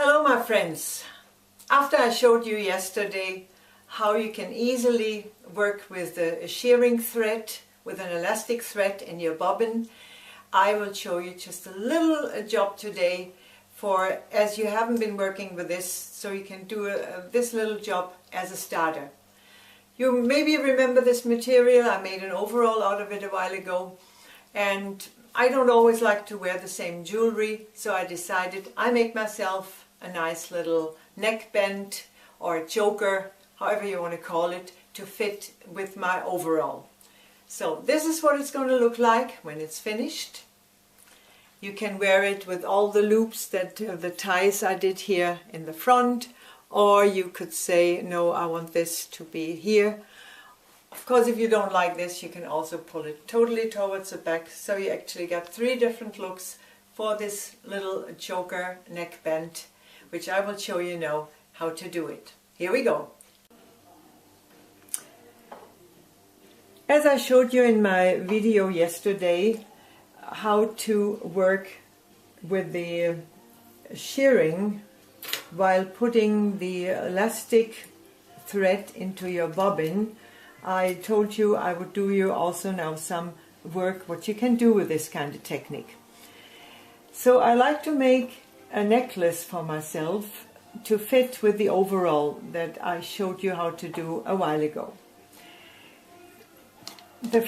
Hello my friends. After I showed you yesterday how you can easily work with a shearing thread, with an elastic thread in your bobbin, I will show you just a little job today for as you haven't been working with this, so you can do this little job as a starter. You maybe remember this material. I made an overall out of it a while ago, and I don't always like to wear the same jewelry, so I decided I make myself a nice little neckband or choker, however you want to call it, to fit with my overall. So this is what it's going to look like when it's finished. You can wear it with all the loops, that the ties I did here in the front, or you could say, no, I want this to be here. Of course, if you don't like this, you can also pull it totally towards the back, so you actually got 3 different looks for this little choker neckband, which I will show you now how to do it. Here we go. As I showed you in my video yesterday, how to work with the shearing while putting the elastic thread into your bobbin, I told you I would do you also now some work what you can do with this kind of technique. So I like to make a necklace for myself to fit with the overall that I showed you how to do a while ago.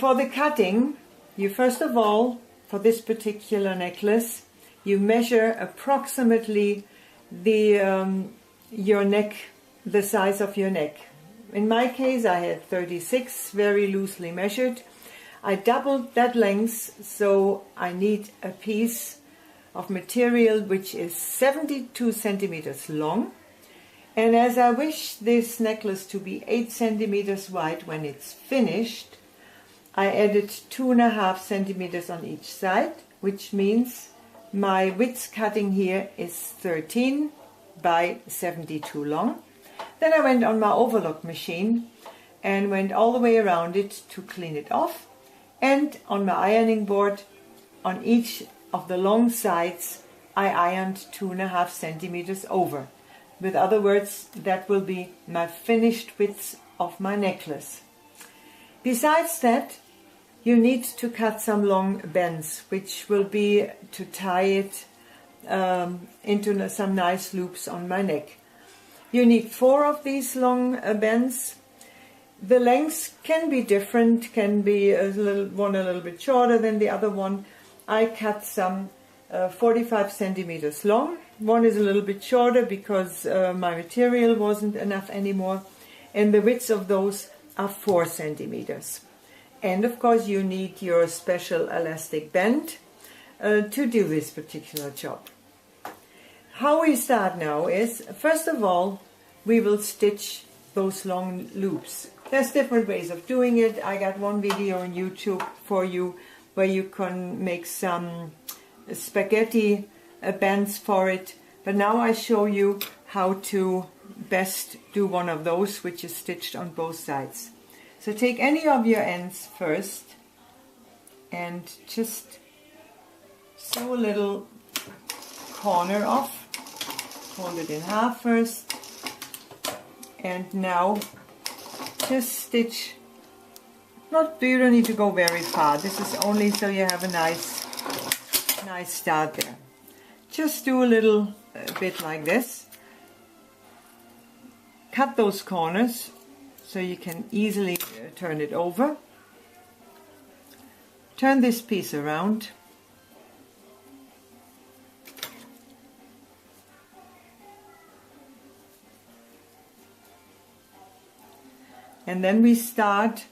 For the cutting, you first of all, for this particular necklace, you measure approximately your neck, the size of your neck. In my case I had 36, very loosely measured. I doubled that length, so I need a piece of material which is 72 centimeters long, and as I wish this necklace to be 8 centimeters wide when it's finished, I added 2.5 centimeters on each side, which means my width cutting here is 13 by 72 long. Then I went on my overlock machine and went all the way around it to clean it off, and on my ironing board on each of the long sides I ironed 2.5 centimeters over. With other words, that will be my finished width of my necklace. Besides that, you need to cut some long bends, which will be to tie it into some nice loops on my neck. You need 4 of these long bends. The lengths can be different, can be one a little bit shorter than the other one. I cut some 45 centimeters long. One is a little bit shorter because my material wasn't enough anymore, and the width of those are 4 centimeters. And of course you need your special elastic band to do this particular job. How we start now is, first of all, we will stitch those long loops. There's different ways of doing it. I got one video on YouTube for you where you can make some spaghetti bands for it, but now I show you how to best do one of those, which is stitched on both sides. So take any of your ends first and just sew a little corner off, fold it in half first, and now just stitch. You don't need to go very far. This is only so you have a nice start there. Just do a little bit like this. Cut those corners so you can easily turn it over. Turn this piece around. And then we start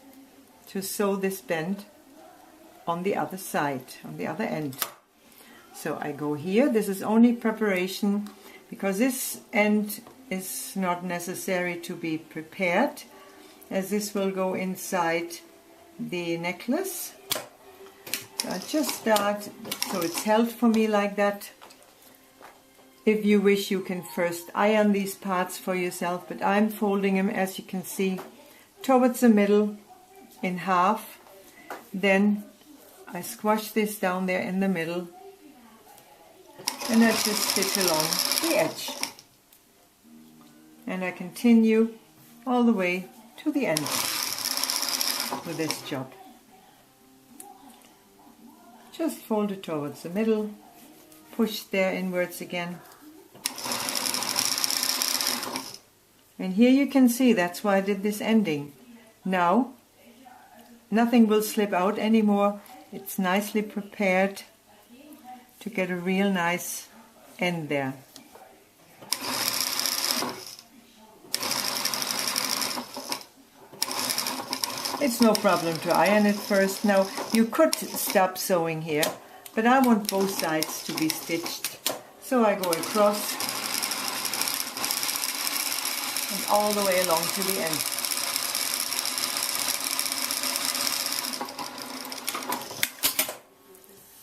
to sew this bend on the other side, on the other end. So I go here. This is only preparation because this end is not necessary to be prepared, as this will go inside the necklace. So I just start, so it's held for me like that. If you wish, you can first iron these parts for yourself, but I'm folding them, as you can see, towards the middle in half. Then I squash this down there in the middle, and I just stitch along the edge. and I continue all the way to the end with this job. Just fold it towards the middle, push there inwards again. And here you can see that's why I did this ending. Now nothing will slip out anymore. It's nicely prepared to get a real nice end there. It's no problem to iron it first. Now you could stop sewing here, but I want both sides to be stitched. So I go across and all the way along to the end.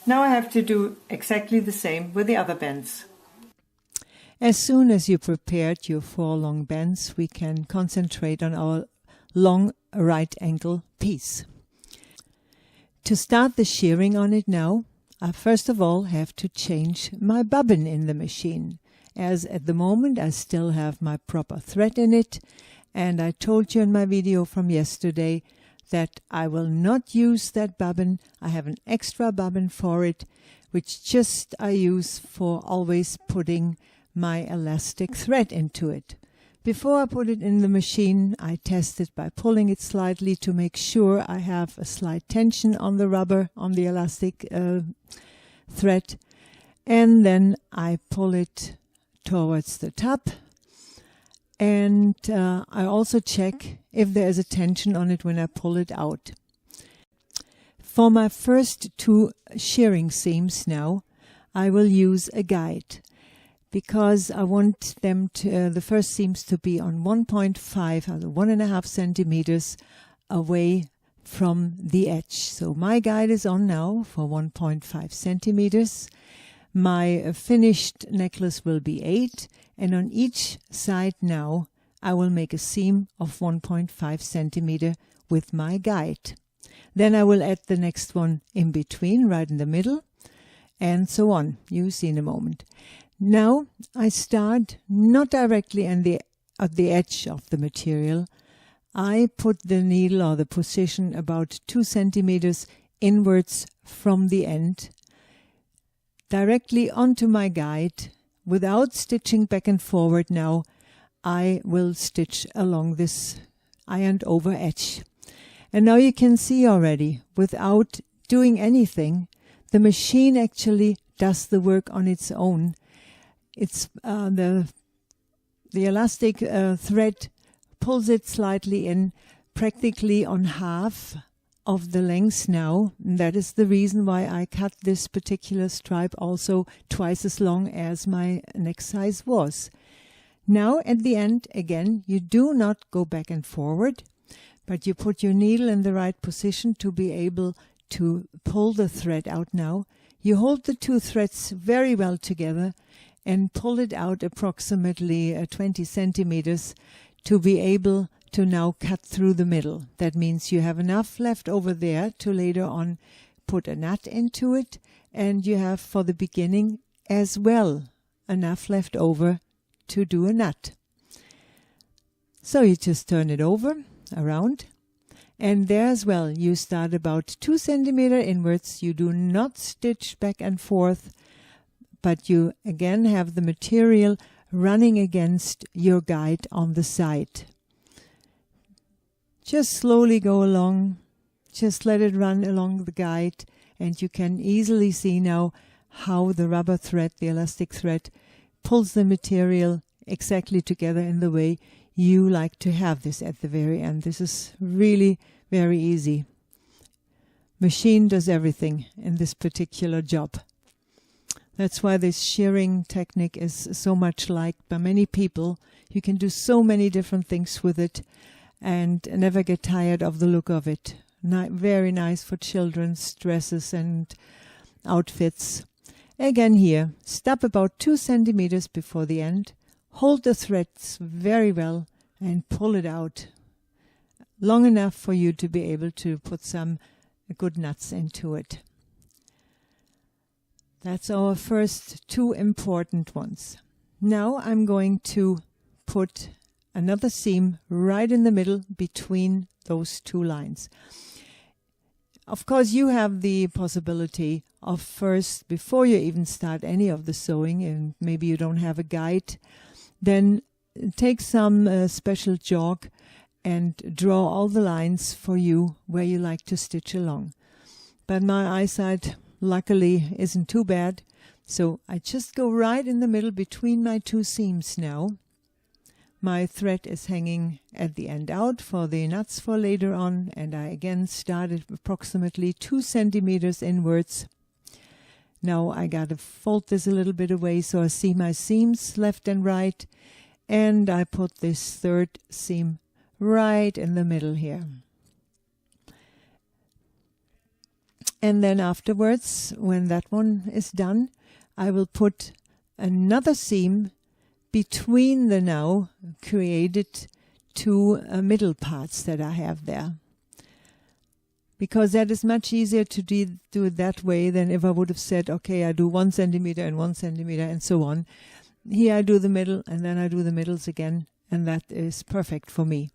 Now I have to do exactly the same with the other bands. As soon as you prepared your 4 long bands, we can concentrate on our long right angle piece. To start the shearing on it now, I first of all have to change my bobbin in the machine, as at the moment I still have my proper thread in it, and I told you in my video from yesterday that I will not use that bobbin. I have an extra bobbin for it, which just I use for always putting my elastic thread into it. Before I put it in the machine, I test it by pulling it slightly to make sure I have a slight tension on the rubber, on the elastic thread, and then I pull it towards the top, and I also check if there is a tension on it when I pull it out. For my first 2 shearing seams now, I will use a guide, because I want them to, the first seams to be on 1.5, or 1.5 centimeters away from the edge. So my guide is on now for 1.5 centimeters. My finished necklace will be 8, and on each side now I will make a seam of 1.5 centimeter with my guide. Then I will add the next one in between, right in the middle, and so on. You see in a moment. Now I start not directly at the edge of the material. I put the needle or the position about 2 centimeters inwards from the end, directly onto my guide, without stitching back and forward. Now I will stitch along this ironed over edge. And now you can see already, without doing anything, the machine actually does the work on its own. It's the elastic thread pulls it slightly in, practically on half of the length now. And that is the reason why I cut this particular stripe also twice as long as my neck size was. Now at the end, again, you do not go back and forward, but you put your needle in the right position to be able to pull the thread out now. You hold the 2 threads very well together and pull it out approximately 20 centimeters to be able to now cut through the middle. That means you have enough left over there to later on put a knot into it, and you have for the beginning as well enough left over to do a knot. So you just turn it over around, and there as well you start about 2 centimeters inwards. You do not stitch back and forth, but you again have the material running against your guide on the side. Just slowly go along, just let it run along the guide, and you can easily see now how the rubber thread, the elastic thread, pulls the material exactly together in the way you like to have this at the very end. This is really very easy. Machine does everything in this particular job. That's why this shearing technique is so much liked by many people. You can do so many different things with it and never get tired of the look of it. Very nice for children's dresses and outfits. Again here, stop about 2 centimeters before the end. Hold the threads very well and pull it out long enough for you to be able to put some good knots into it. That's our first 2 important ones. Now I'm going to put another seam right in the middle between those two lines. Of course, you have the possibility of first, before you even start any of the sewing, and maybe you don't have a guide, then take some special chalk and draw all the lines for you where you like to stitch along. But my eyesight, luckily, isn't too bad, so I just go right in the middle between my two seams now. My thread is hanging at the end out for the knots for later on, and I again started approximately 2 centimeters inwards. Now I gotta fold this a little bit away so I see my seams left and right, and I put this third seam right in the middle here. And then afterwards, when that one is done, I will put another seam between the now created two middle parts that I have there. Because that is much easier to do it that way than if I would have said, okay, I do 1 centimeter and 1 centimeter and so on. Here I do the middle and then I do the middles again, and that is perfect for me.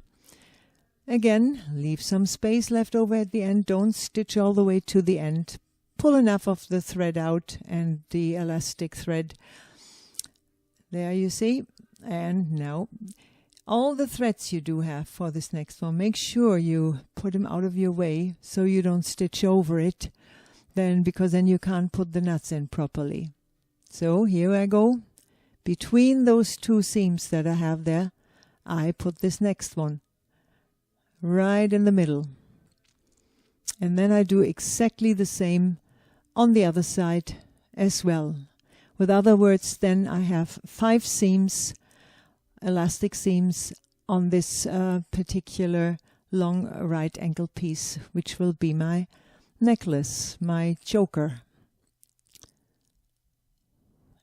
Again, leave some space left over at the end. Don't stitch all the way to the end. Pull enough of the thread out and the elastic thread. There you see. And now all the threads you do have for this next one, make sure you put them out of your way so you don't stitch over it, because then you can't put the knots in properly. So here I go. Between those two seams that I have there, I put this next one right in the middle. And then I do exactly the same on the other side as well. With other words, then I have 5 seams, elastic seams, on this particular long right ankle piece, which will be my necklace, my choker.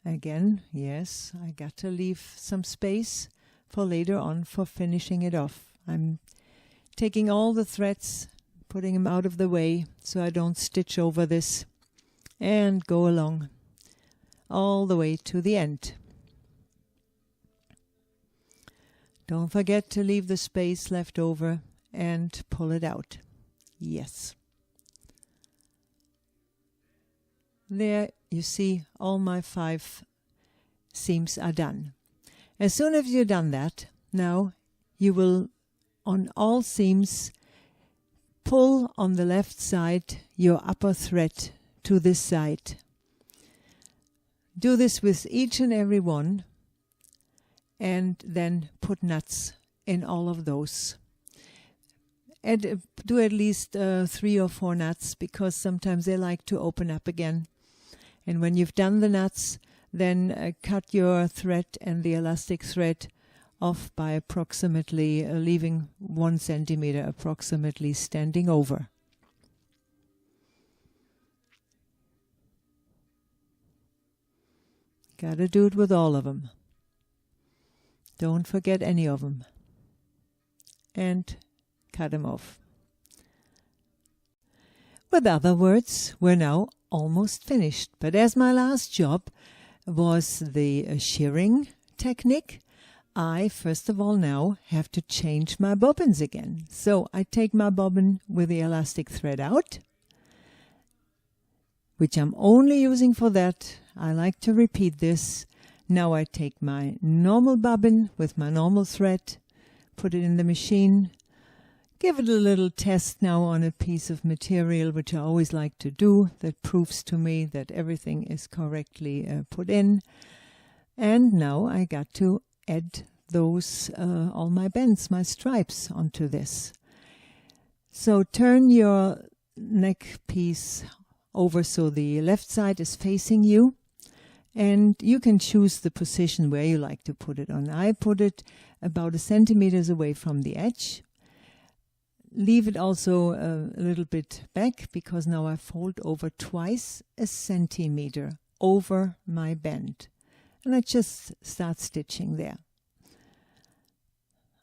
Again, yes, I got to leave some space for later on for finishing it off. I'm taking all the threads, putting them out of the way so I don't stitch over this, and go along all the way to the end. Don't forget to leave the space left over and pull it out. Yes. There you see all my 5 seams are done. As soon as you've done that, now you will on all seams pull on the left side your upper thread to this side. Do this with each and every one, and then put knots in all of those. And do at least 3 or 4 knots, because sometimes they like to open up again. And when you've done the knots, then cut your thread and the elastic thread off by approximately leaving 1 centimeter approximately standing over. Gotta do it with all of them. Don't forget any of them. And cut them off. With other words, we're now almost finished. But as my last job was the shirring technique, I first of all now have to change my bobbins again. So I take my bobbin with the elastic thread out, which I'm only using for that. I like to repeat this. Now I take my normal bobbin with my normal thread, put it in the machine, give it a little test now on a piece of material, which I always like to do. That proves to me that everything is correctly put in. And now I got to add those, all my bands, my stripes onto this. So turn your neck piece over so the left side is facing you. And you can choose the position where you like to put it on. I put it about 1 centimeter away from the edge. Leave it also a little bit back, because now I fold over twice 1 centimeter over my band. And I just start stitching there.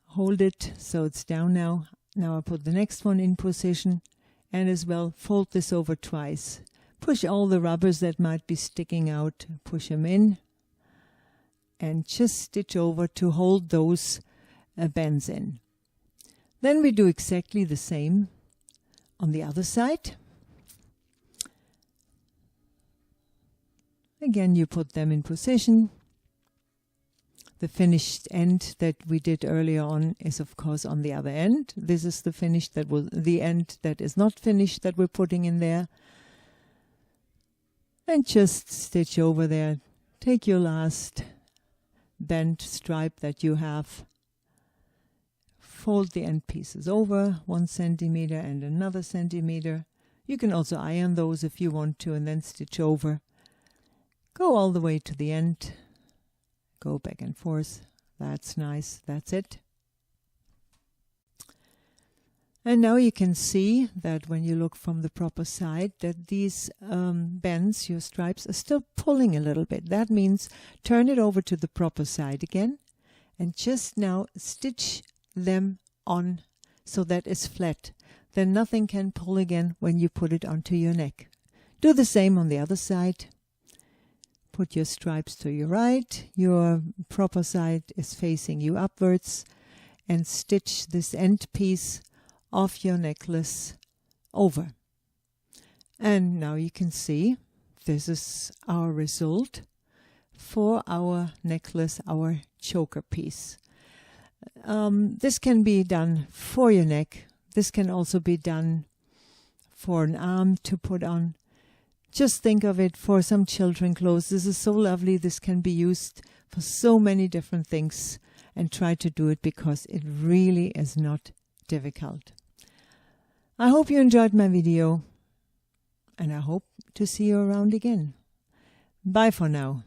Hold it so it's down now. Now I put the next one in position, and as well fold this over twice. Push all the rubbers that might be sticking out, push them in, and just stitch over to hold those bands in. Then we do exactly the same on the other side. Again, you put them in position. The finished end that we did earlier on is of course on the other end. This is the finish that will, the end that is not finished that we're putting in there. And just stitch over there. Take your last bent stripe that you have. Fold the end pieces over 1 centimeter and another centimeter. You can also iron those if you want to, and then stitch over. Go all the way to the end. Go back and forth. That's nice. That's it. And now you can see that when you look from the proper side that these bends, your stripes, are still pulling a little bit. That means turn it over to the proper side again and just now stitch them on so that it's flat. Then nothing can pull again when you put it onto your neck. Do the same on the other side. Put your stripes to your right, your proper side is facing you upwards, and stitch this end piece of your necklace over. And now you can see this is our result for our necklace, our choker piece. This can be done for your neck. This can also be done for an arm to put on. Just think of it for some children clothes. This is so lovely. This can be used for so many different things, and try to do it because it really is not difficult. I hope you enjoyed my video, and I hope to see you around again. Bye for now.